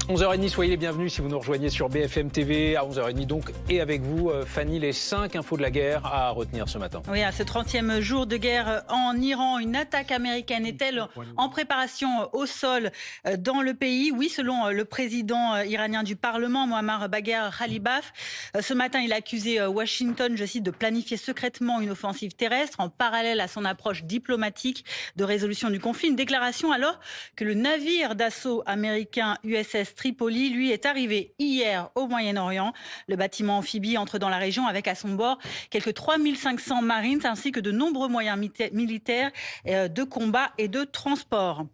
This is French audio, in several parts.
11h30, soyez les bienvenus si vous nous rejoignez sur BFM TV à 11h30 donc. Et avec vous, Fanny, les 5 infos de la guerre à retenir ce matin. Oui, à ce 30e jour de guerre en Iran, une attaque américaine est-elle en préparation au sol dans le pays? Oui, selon le président iranien du Parlement, Mohammad Bagher Khalibaf. Ce matin, il a accusé Washington, je cite, de planifier secrètement une offensive terrestre en parallèle à son approche diplomatique de résolution du conflit. Une déclaration alors que le navire d'assaut américain USS Tripoli, lui, est arrivé hier au Moyen-Orient. Le bâtiment amphibie entre dans la région avec à son bord quelques 3500 marines ainsi que de nombreux moyens militaires de combat et de transport.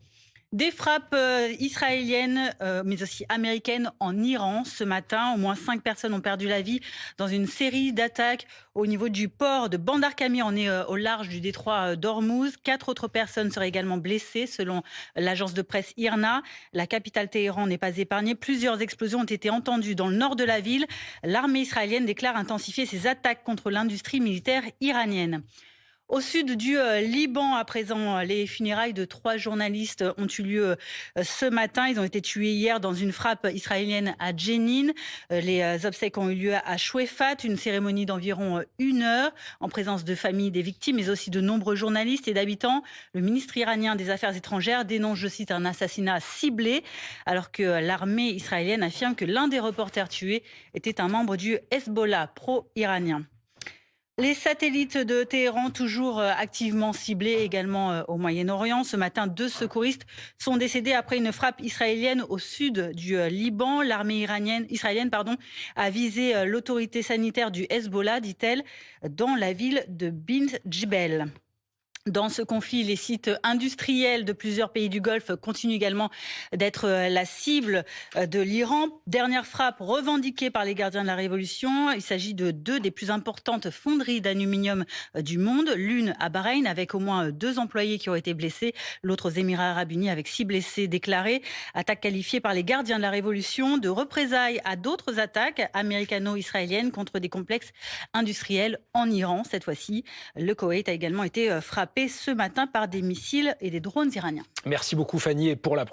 Des frappes israéliennes, mais aussi américaines en Iran ce matin. Au moins 5 personnes ont perdu la vie dans une série d'attaques au niveau du port de Bandar Kami. On est au large du détroit d'Ormuz. 4 autres personnes seraient également blessées selon l'agence de presse IRNA. La capitale Téhéran n'est pas épargnée. Plusieurs explosions ont été entendues dans le nord de la ville. L'armée israélienne déclare intensifier ses attaques contre l'industrie militaire iranienne. Au sud du Liban, à présent, les funérailles de 3 journalistes ont eu lieu ce matin. Ils ont été tués hier dans une frappe israélienne à Jenin. Les obsèques ont eu lieu à Chouefat, une cérémonie d'environ 1 heure en présence de familles des victimes, mais aussi de nombreux journalistes et d'habitants. Le ministre iranien des Affaires étrangères dénonce, je cite, un assassinat ciblé, alors que l'armée israélienne affirme que l'un des reporters tués était un membre du Hezbollah pro-iranien. Les satellites de Téhéran, toujours activement ciblés également au Moyen-Orient. Ce matin, 2 secouristes sont décédés après une frappe israélienne au sud du Liban. L'armée israélienne a visé l'autorité sanitaire du Hezbollah, dit-elle, dans la ville de Bint Jbel. Dans ce conflit, les sites industriels de plusieurs pays du Golfe continuent également d'être la cible de l'Iran. Dernière frappe revendiquée par les gardiens de la Révolution. Il s'agit de 2 des plus importantes fonderies d'aluminium du monde. L'une à Bahreïn avec au moins 2 employés qui ont été blessés. L'autre aux Émirats Arabes Unis avec 6 blessés déclarés. Attaque qualifiée par les gardiens de la Révolution de représailles à d'autres attaques américano-israéliennes contre des complexes industriels en Iran. Cette fois-ci, le Koweït a également été frappé ce matin par des missiles et des drones iraniens. Merci beaucoup Fanny et pour la